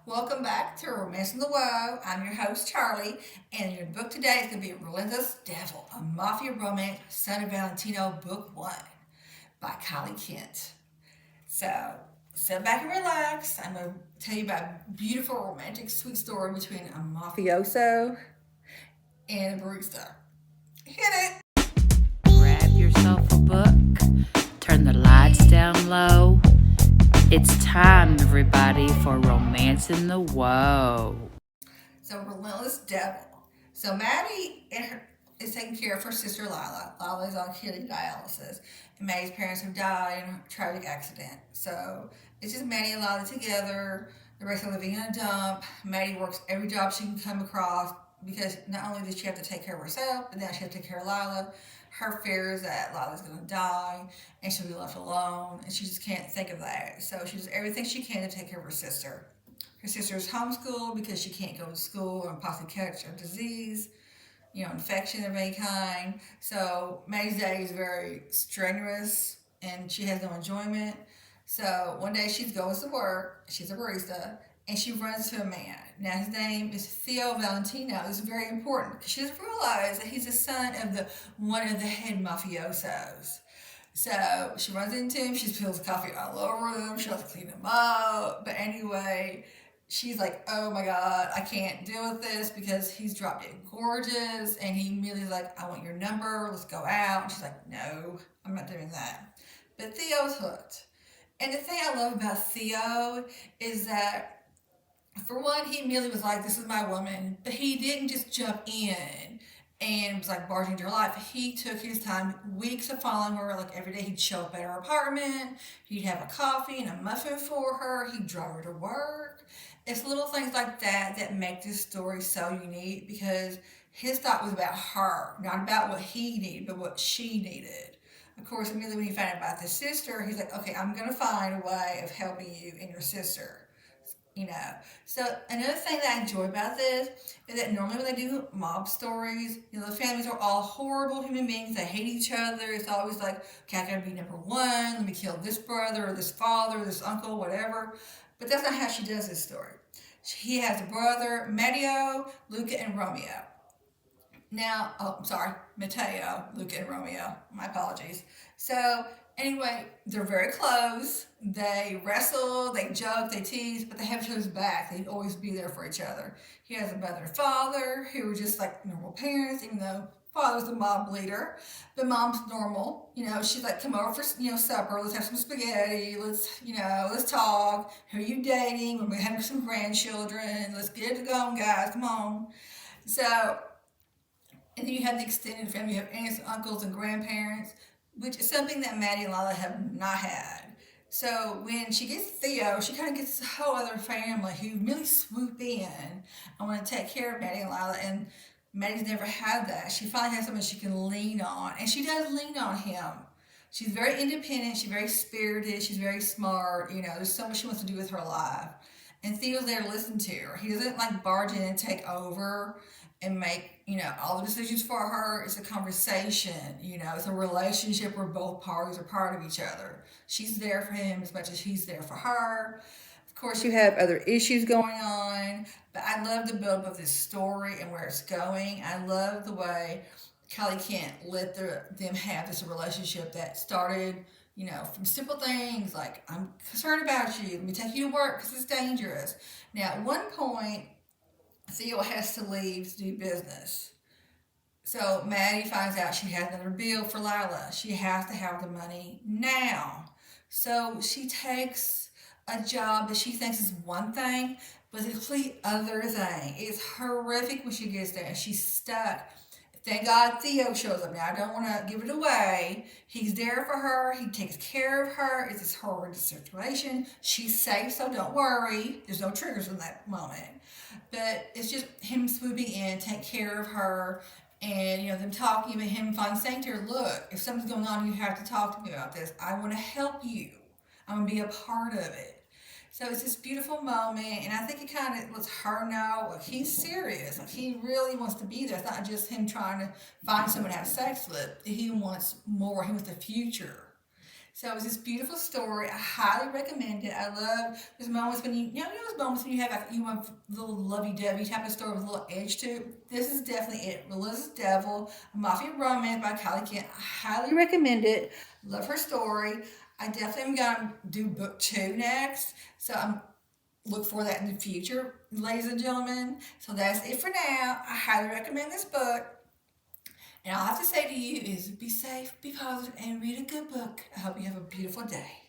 Welcome back to Romance in the Woe. I'm your host, Charley, and your book today is going to be Relentless Devil, a Mafia Romance, Son of Valentino, Book 1 by Kylie Kent. So, sit back and relax. I'm going to tell you about a beautiful, romantic, sweet story between a mafioso and a barista. Hit it! Grab yourself a book, turn the lights down low. It's time, everybody, for Romance in the Woe. So, Relentless Devil. So, is taking care of her sister Lila. Lila is on kidney dialysis, and Maddie's parents have died in a tragic accident. So, it's just Maddie and Lila together. The rest are living in a dump. Maddie works every job she can come across because not only does she have to take care of herself, but now she has to take care of Lila. Her fear is that Lila's going to die and she'll be left alone, and she just can't think of that. So, she does everything she can to take care of her sister. Her sister's homeschooled because she can't go to school and possibly catch a disease, infection of any kind. So May's day is very strenuous and she has no enjoyment. So one day she's going to work, she's a barista, and she runs to a man. Now his name is Theo Valentino. This is very important because she doesn't realize that he's the son of the one of the head mafiosos. So she runs into him, she spills coffee all over him, she has to clean him up. But anyway, she's like, oh my God, I can't deal with this because he's dropped dead gorgeous. And he immediately like, I want your number, let's go out. And she's like, no, I'm not doing that. But Theo's hooked. And the thing I love about Theo is that, for one, he immediately was like, this is my woman. But he didn't just jump in and was like barging into her life. He took his time, weeks of following her. Like every day, he'd show up at her apartment. He'd have a coffee and a muffin for her. He'd drive her to work. It's little things like that that make this story so unique because his thought was about her, not about what he needed, but what she needed. Of course, immediately when he found out about his sister, he's like, okay, I'm going to find a way of helping you and your sister. you know. So another thing that I enjoy about this is that normally when they do mob stories, the families are all horrible human beings. They hate each other. It's always like, okay, I gotta be number one. Let me kill this brother or this father or this uncle, whatever. But that's not how she does this story. He has a brother, Matteo, Luca, and Romeo. Now, oh, I'm sorry, Matteo, Luca, and Romeo. My apologies. So, anyway, they're very close. They wrestle, they joke, they tease, but they have each other's back. They always be there for each other. He has a mother and father who are just like normal parents, even though father's the mob leader, but mom's normal. She's like, come over for supper. Let's have some spaghetti. Let's talk. Who are you dating? When we have some grandchildren, let's get it going, guys. Come on. So and then you have the extended family. You have aunts, uncles, and grandparents, which is something that Maddie and Lila have not had. So when she gets Theo, she kind of gets this whole other family who really swoop in and want to take care of Maddie and Lila. And Maddie's never had that. She finally has someone she can lean on. And she does lean on him. She's very independent. She's very spirited. She's very smart. There's so much she wants to do with her life. And Theo's there to listen to her. He doesn't like barge in and take over and make, all the decisions for her. It's a conversation, it's a relationship where both parties are part of each other. She's there for him as much as he's there for her. Of course, you have other issues going on, but I love the build of this story and where it's going. I love the way Kylie Kent let them have this relationship that started, from simple things like, I'm concerned about you, let me take you to work because it's dangerous. Now, at one point, Theo has to leave to do business. So Maddie finds out she has another bill for Lila. She has to have the money now. So she takes a job that she thinks is one thing, but it's a complete other thing. It's horrific when she gets there and she's stuck. Thank God Theo shows up. Now, I don't want to give it away. He's there for her. He takes care of her. It's this horrendous situation. She's safe, so don't worry. There's no triggers in that moment. But it's just him swooping in, take care of her, and them talking about him finally saying to her, look, if something's going on, you have to talk to me about this. I want to help you. I want to be a part of it. So it's this beautiful moment, and I think it kind of lets her know, like, he's serious. Like, he really wants to be there. It's not just him trying to find someone to have sex with. He wants more. He wants the future. So it was this beautiful story. I highly recommend it. I love those moments when you know those moments when you have like you want a little lovey-dovey type of story with a little edge to it. This is definitely it. Relentless Devil, a Mafia Romance by Kylie Kent. I highly recommend it. Love her story. I definitely am gonna do book 2 next. So I'm look for that in the future, ladies and gentlemen. So that's it for now. I highly recommend this book. And all I have to say to you is be safe, be positive, and read a good book. I hope you have a beautiful day.